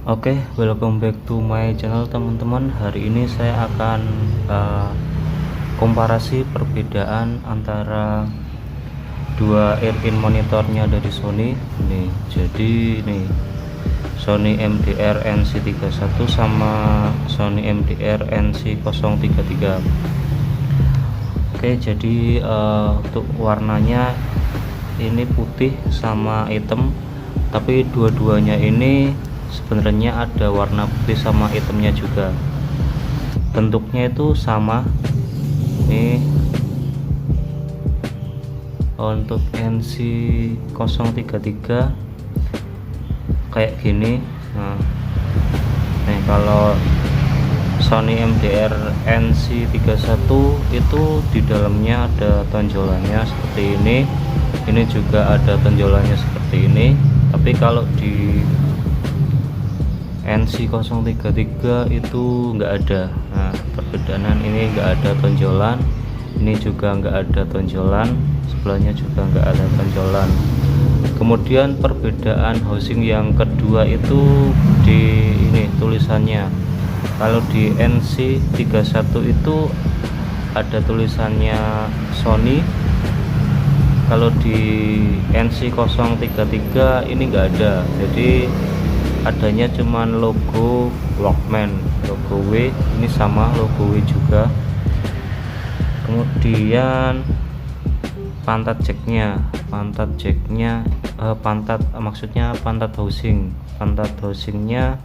Oke, welcome back to my channel teman-teman. Hari ini saya akan komparasi perbedaan antara dua ear-in monitornya dari Sony. Nih, jadi nih Sony MDR NC31 sama Sony MDR NC033. Oke, jadi untuk warnanya ini putih sama hitam, tapi dua-duanya ini sebenarnya ada warna putih sama hitamnya juga. Bentuknya itu sama. Nih untuk NC033 kayak gini. Nah, nih kalau Sony MDR NC31 itu di dalamnya ada tonjolannya seperti ini. Ini juga ada tonjolannya seperti ini. Tapi kalau di NC033 itu enggak ada. Nah, perbedaan ini enggak ada tonjolan, ini juga enggak ada tonjolan, sebelahnya juga enggak ada tonjolan. Kemudian perbedaan housing yang kedua itu di ini tulisannya. Kalau di NC31 itu ada tulisannya Sony, kalau di NC033 ini enggak ada. Jadi adanya cuman logo Walkman, logo W, ini sama logo W juga. Kemudian pantat jacknya maksudnya pantat housingnya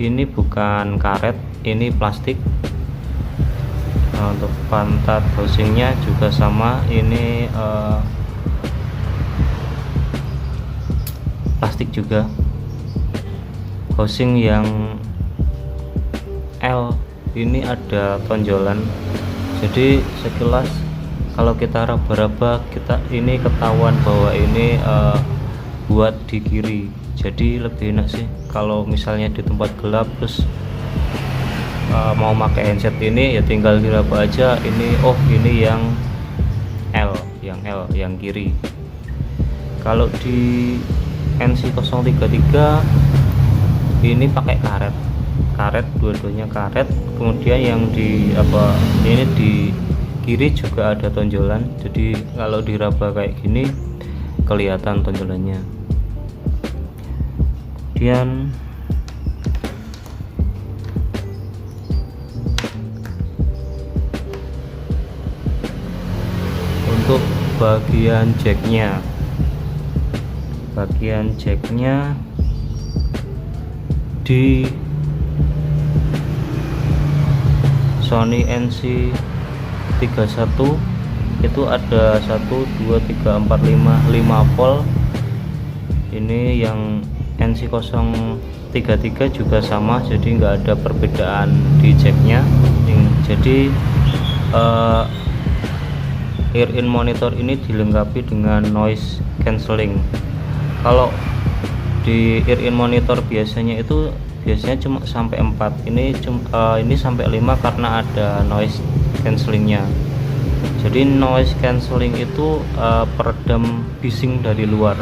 ini bukan karet, ini plastik. Nah, untuk pantat housingnya juga sama, ini plastik juga. Housing yang L ini ada tonjolan, jadi sekilas kalau kita raba-raba ini ketahuan bahwa ini buat di kiri. Jadi lebih enak sih kalau misalnya di tempat gelap terus mau pakai handset ini, ya tinggal diraba aja. Ini ini yang L yang kiri. Kalau di NC033 ini pakai karet, dua-duanya karet. Kemudian yang di ini di kiri juga ada tonjolan, jadi kalau diraba kayak gini kelihatan tonjolannya. Kemudian untuk bagian jacknya di Sony NC31 itu ada 1 2 3 4 5 volt. Ini yang NC033 juga sama, jadi nggak ada perbedaan di jacknya. Jadi ear-in monitor ini dilengkapi dengan noise cancelling. Kalau di ear-in monitor biasanya cuma sampai 4, ini sampai 5 karena ada noise cancellingnya. Jadi noise cancelling itu peredam bising dari luar.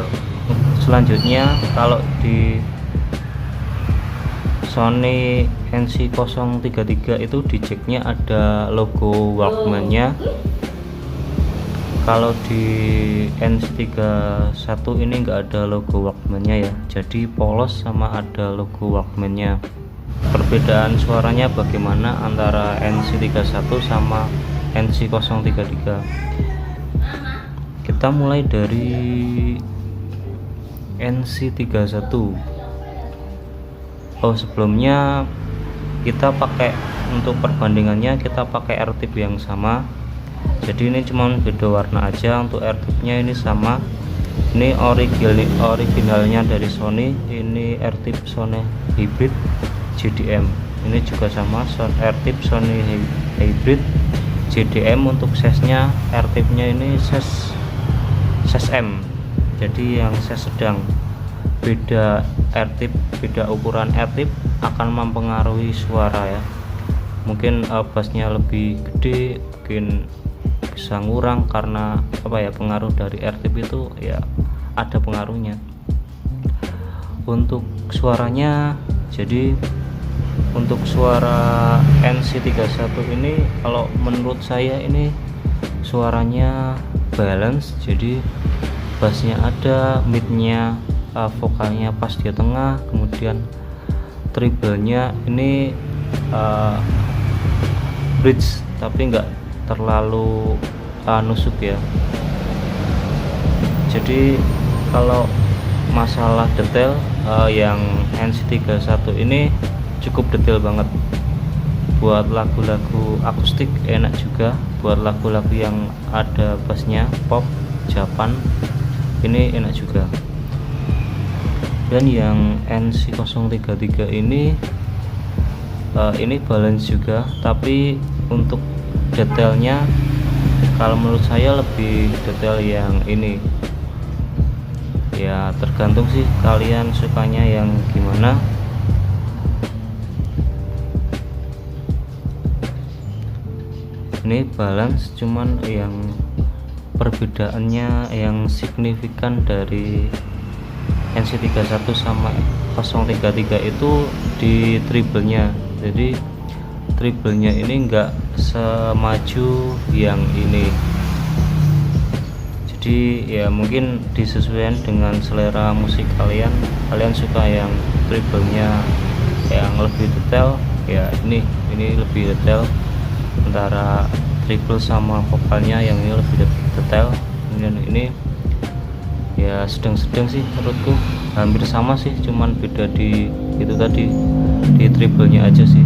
Selanjutnya kalau di Sony NC033 itu di jacknya ada logo Walkman-nya. Kalau di NC31 ini enggak ada logo Walkman-nya ya, jadi polos sama ada logo Walkman-nya. Perbedaan suaranya bagaimana antara NC31 sama NC033? Kita mulai dari NC31. Sebelumnya kita pakai untuk perbandingannya kita pakai airtip yang sama. Jadi ini cuma beda warna aja. Untuk airtipnya ini sama, ini originalnya dari Sony. Ini airtip Sony Hybrid JDM, ini juga sama airtip Sony Hybrid JDM. Untuk size-nya airtipnya ini size M, jadi yang size sedang. Beda ukuran airtip akan mempengaruhi suara ya. Mungkin bassnya lebih gede, mungkin bisa ngurang karena pengaruh dari airtip itu ya, ada pengaruhnya. Untuk suaranya, jadi untuk suara NC31 ini kalau menurut saya ini suaranya balance, jadi bassnya ada, midnya vokalnya pas di tengah, kemudian treble-nya ini bridge tapi enggak terlalu nusuk ya. Jadi kalau masalah detail yang NC31 ini cukup detail banget. Buat lagu-lagu akustik enak juga, buat lagu-lagu yang ada bassnya pop Japan ini enak juga. Dan yang NC033 ini balance juga, tapi untuk detailnya kalau menurut saya lebih detail yang ini ya, tergantung sih kalian sukanya yang gimana. Ini balance, cuman yang perbedaannya yang signifikan dari NC31 sama 033 itu di treble-nya. Jadi treble-nya ini enggak semaju yang ini, jadi ya mungkin disesuaikan dengan selera musik kalian suka yang treble-nya yang lebih detail ya, ini lebih detail antara treble sama vokalnya, yang ini lebih detail. Kemudian ini ya sedang-sedang sih menurutku, hampir sama sih, cuman beda di itu tadi, di treble-nya aja sih.